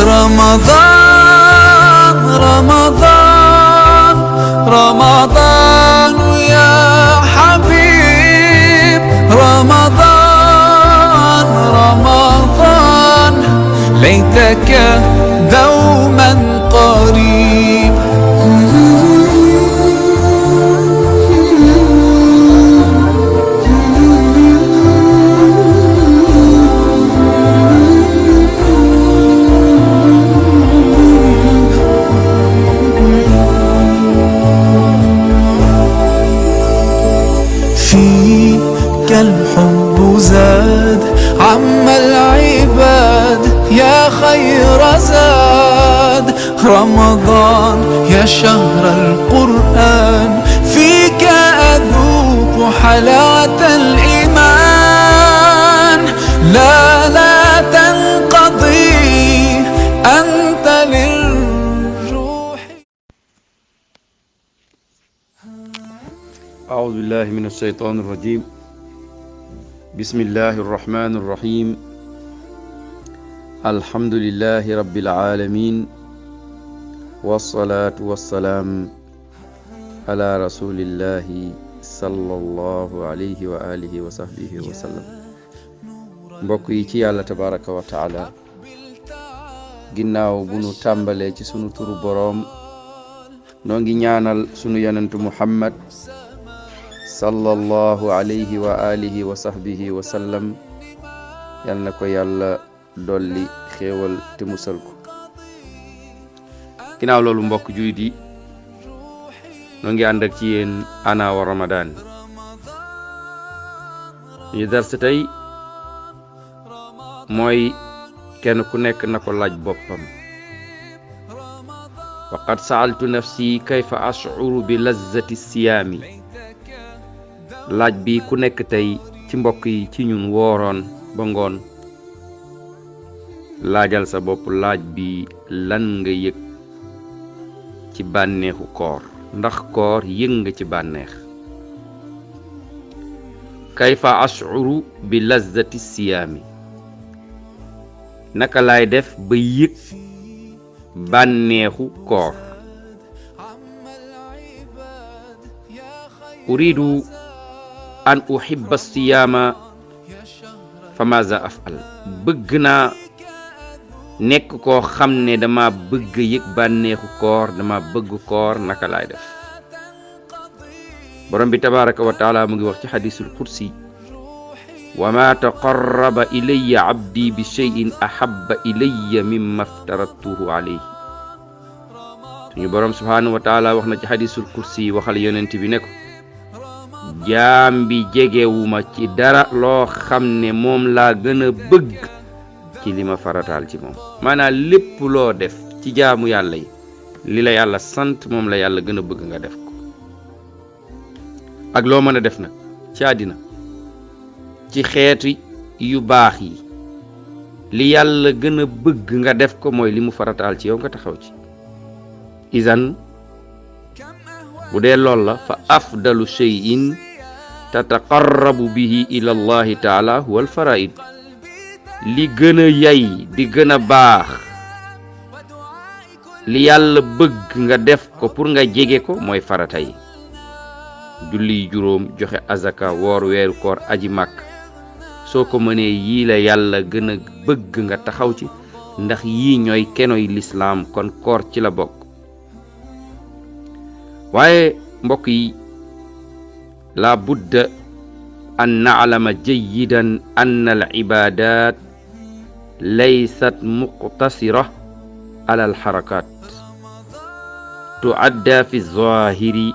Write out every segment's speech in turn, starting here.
رمضان رمضان رمضان يا حبيب رمضان رمضان ليتك دوما قريب الحب زاد عم العباد يا خير زاد رمضان يا شهر القرآن فيك أذوق حلاوة الإيمان لا تنقضي أنت للروح. أعوذ بالله من الشيطان الرجيم. بسم الله الرحمن الرحيم. الحمد لله رب العالمين والصلاة والسلام على رسول الله صلى الله عليه وآله وصحبه وسلم. mbokk yi ci yàlla tabaraka wa taala, ginnaaw bu nu tàmbalee ci sunu turu boroom, noo ngi ñaanal sunu yonentu Muhammad sallallahu alayhi wa alihi wa sahbihi wa sallam, yal na ko yàlla dolli xéewal te musal ko. ginnaaw loolu mbokk jullit yi, noo ngi ànd ak ci yéen ana wa Ramadan. ñu dars tey mooy kenn ku nekk na ko laaj boppam. wa qad sa'altu nafsi kayfa ash'uru bi lazzati siyaami. laaj bi ku nekk tey ci mbokk yi ci ñun wooroon ba ngoon, laajal sa bopp laaj bi, lan nga yëg ci bànneexu koor? ndax koor yëg nga ci bànneex? kayfa ash'uru bi lazzati siyaami. naka laay def ba yëg bànneexu koor? uridu an uhibba siyaama fa maza af'al. bëgg naa nekk koo xam ne dama bëgg yëg bànneexu koor, dama bëgg koor, naka laay def? borom bi tabaraka wa taala mu ngi wax ci xadisul qudsi: wa ma taqarraba ilayya abdi bi shay'in ahabba ilayya mimma aftaradtuhu alayhi. suñu borom subhanahu wa taala wax na ci xadisul qudsi, waxal yonent bi ne ko, jaam bi jegewuma ci dara loo xam ne moom laa gën a bëgg ci li ma farataal ci moom. maanaam lépp loo def ci jaamu yàlla yi, li la yàlla sant moom la yàlla gën a bëgg nga def ko. ak loo mën a def nag ci àddina ci xeeti yu baax yi, li yàlla gën a bëgg nga def ko mooy li mu farataal ci yow nga taxaw ci. izan bu dee lool la, fa afdalu shay'in tataqarrabu bihi ila allahi taala huwa al faraid. li gën a yay di gën a baax, li yàlla bëgg nga def ko pour nga jege ko, mooy farata yi. julli juróom, joxe azaka, woor weeru koor, aji màkk. soo ko mënee yii la yàlla gën a bëgg nga taxaw ci, ndax yii ñooy kenoy lislaam, kon koor ci la bokk. waaye mbokk yi, la budda an na'lama jayidan anna al ibadat laysat muqtasira ala al harakat tuadda fi zahiri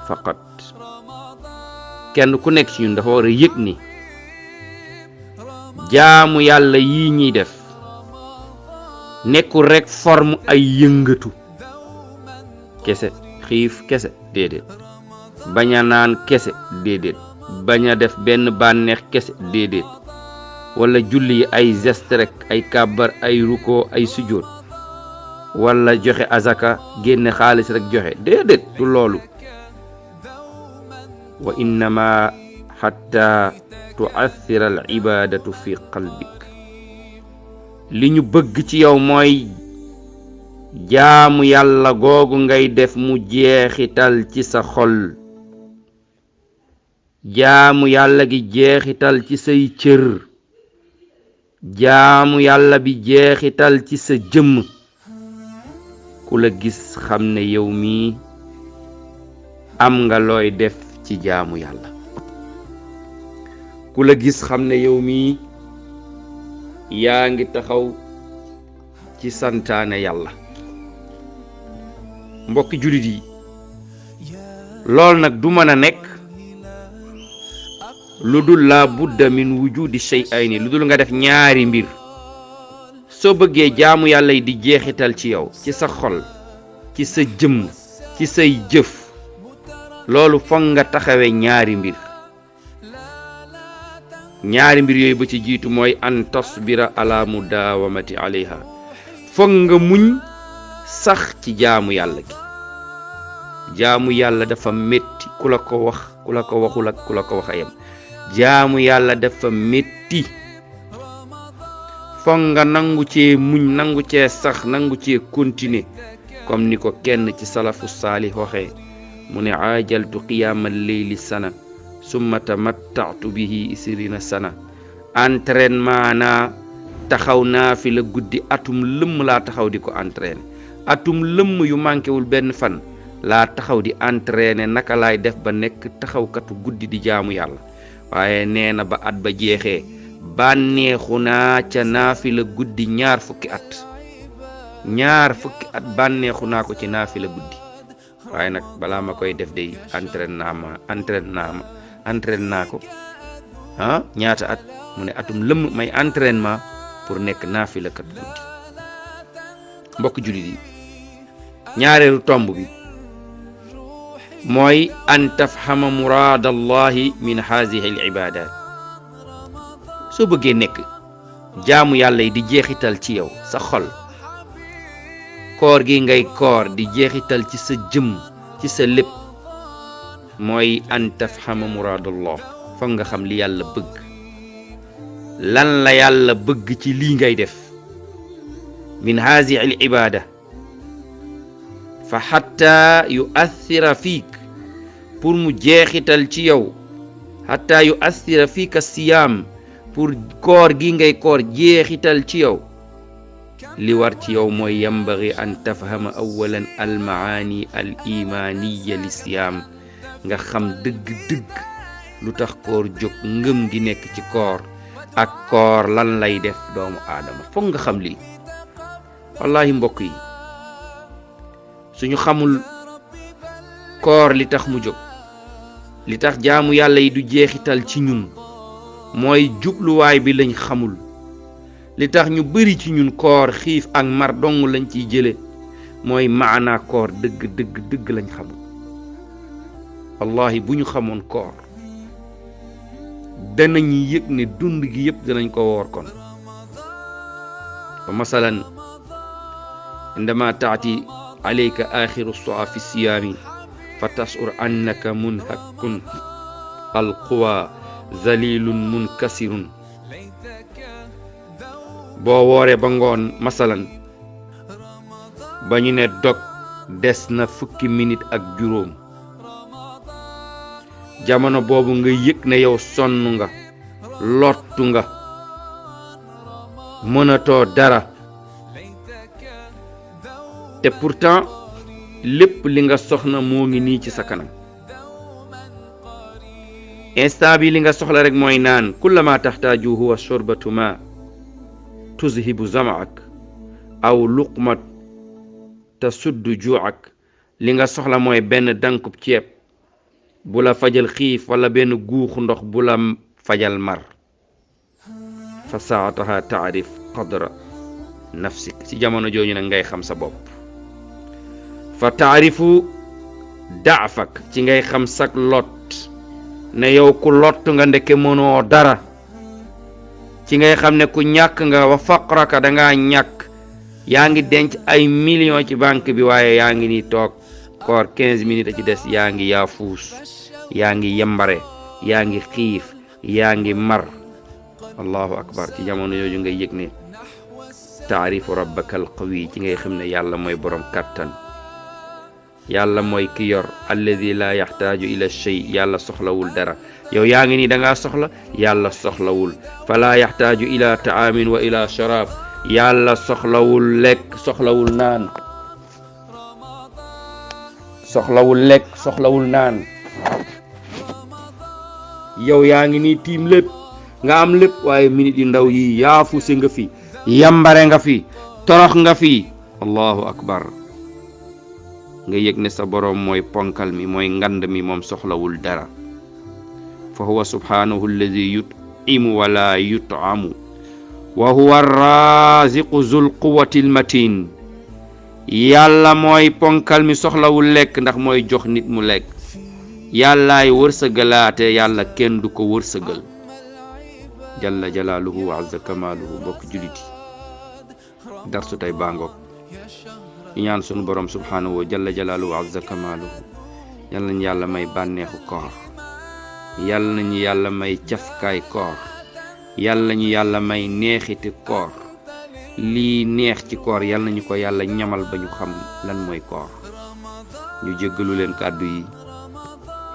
faqat. kenn ku nekk ci ñun dafa war a yëg ni jaamu yàlla yii ñuy def nekkul rekk forme ay yëngatu kese, xiif kese, déedéet. bañ a naan kese, déedéet. bañ a def benn bànneex kese, déedéet. wala julli yi ay geste rek, ay kàbbar, ay ruko, ay sujjóot, wala joxe azaka, génne xaalis rek joxe, déedéet, du loolu. wa innama hatta tu'athira al ibadatu fi qalbik. li ñu bëgg ci yow mooy jaamu yàlla googu ngay def mu jeexital ci sa xol, jaamu yàlla gi jeexital ci say cër, jaamu yàlla bi jeexital ci sa jëmm, ku la gis xam ne yow mii am nga looy def ci jaamu yàlla, ku la gis xam ne yow mii yaa ngi taxaw ci santaane yàlla. mbokki jullit yi, lool nag du mën a nekk lu dul laa budda min wujudi shay'ayni, lu dul nga def ñaari mbir. soo bëggee jaamu yàlla yi di jeexital ci yow, ci sa xol, ci sa jëmm, ci say jëf, loolu foog nga taxawe ñaari mbir. ñaari mbir yooyu ba ci jiitu mooy an tasbira ala mudawamati alayha, foog nga muñ sax ci jaamu yàlla gi. jaamu yàlla dafa metti, ku la ko wax ku la ko waxul ak ku la ko wax a yem. jaamu yàlla dafa metti, foog nga nangu cee muñ, nangu cee sax, nangu cee continuer, comme ni ko kenn ci salafu saalih waxee mu ne aajaltu qiyaamal leyli sana summa tamatta'tu bihi 20 sana. entraînement naa, taxaw naa fi la guddi atum lëmm laa taxaw di ko entraîner, atum lëmm yu manquéwul benn fan laa taxaw di entraîner naka laay def ba nekk taxawkatu guddi di jaamu yàlla. waaye nee na ba at ba jeexee bànneexu naa ca naafila guddi 20 at, 20 at bànneexu naa ko ci naafila guddi. waaye nag balaa ma koy def day entraîne naa ko ñaata at, mu ne atum lëmm may entraînement pour nekk naafila kat guddi. mbokk jullit yi, ñaareelu tomb bi mooy an tafhama muraadallahi min hazihi al ibadat. soo bëggee nekk jaamu yàlla yi di jeexital ci yow, sa xol, koor gi ngay koor di jeexital ci sa jëm, ci sa lépp, mooy an tafhama muraadallah. foog nga xam li yàlla bëgg, lan la yàlla bëgg ci lii ngay def. min hazihi al ibada fa hatta yu'athira fiik, pour mu jeexital ci yow, hatta yu'athira fiika siyaam, pour koor gi ngay koor jeexital ci yow, li war ci yow mooy yambagi an tafhama awalan al maani al imaniya li siyaam, nga xam dëgg-dëgg lu tax koor jóg, ngëm gi nekk ci koor ak koor lan lay def doomu aadama. foog nga xam lii. wallahi mbokk yi, suñu xamul koor li tax mu jóg, li tax jaamu yàlla yi du jeexital ci ñun, mooy jubluwaay bi lañ xamul. li tax ñu bari ci ñun koor xiif ak mar dong lañ ciy jële, mooy maana koor dëgg lañ xamul. wallahi bu ñu xamoon koor danañ yëg ne dund gi yëpp danañ ko woor kon. fa masalan indama taati alayka axiru saa fi siyaami fa tashur annaka munhakkun alquwa zalilun munkasirun. boo wooree ba ngoon masalan ba ñu ne dog des na 10 minutes ak juróom, jamono boobu nga yëg ne yow sonn nga, lottu nga, mënatoo dara, te pourtant lépp li nga soxna moo ngi nii ci sa kanam. instant bi li nga soxla rek mooy naan. kullama taxtaaju huwa shorbatu ma tuzhibu zamaak aw luqma tasuddu juuak. li nga soxla mooy benn dankub ceeb bu la fajal xiif, wala benn guuxu ndox bu la fajal mar. fa saataha taarif qadra nafsik, ci jamono jooju nag ngay xam sa bopp. fa taarifu daafak, ci ngay xam sak lot, ne yow ku lott nga, ndeke mënoo dara. ci ngay xam ne ku ñàkk nga, wa faqraka, dangaa ñàkk. yaa ngi denc ay millions ci banque bi, waaye yaa ngi ni toog koor 15 minutes a ci des, yaa ngi yaafuus, yaa ngi yembare, yaa ngi xiif, yaa ngi mar. allahu akbar. ci jamono yooyu ngay yëg ne taarifu rabbaka al qawi ci ngay xam ne yàlla mooy borom kàttan yàlla mooy ki yor alladi la yaxtaaju ila shay yàlla soxlawul dara yow yaa ngi nii dangaa soxla yàlla soxlawul fala yaxtaaju ila taamin wa ila sharaab yàlla soxlawul lekk soxlawul naan yow yaa ngi nii tiim lépp nga am lépp waaye minute yu ndaw yi yaafuse nga fi yambare nga fi torox nga fi allahu akbar nga yëg ne sa boroom mooy ponkal mi mooy ngand mi moom soxlawul dara fa huwa subhanahu alladi yut'imu wala yut'amu wa huwa arraziqu zul quwwati almatin yàlla mooy ponkal mi soxlawul lekk ndax mooy jox nit mu lekk yàllaay wërsëgalaate yàlla kenn du ko wërsëgal jalla jalaaluhu wa azza kamaaluhu mbokk juliti darsu tey baangoog ñu ñaan sunu borom subhanahu wa jalla jalaaluhu wa azza kamaaluhu yal nañu yàlla may bànneexu koor yal nañu yàlla may cafkaay koor yal nañu yàlla may neexiti koor lii neex ci koor yal nañu ko yàlla ñamal ba ñu xam lan mooy koor ñu jéggalu leen kàddu yi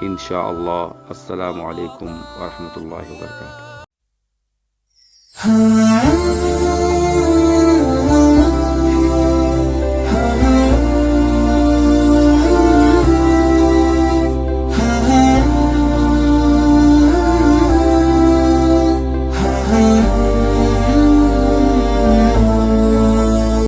insha allah assalaamu aleykum wa rahmatullahi wa barakatuh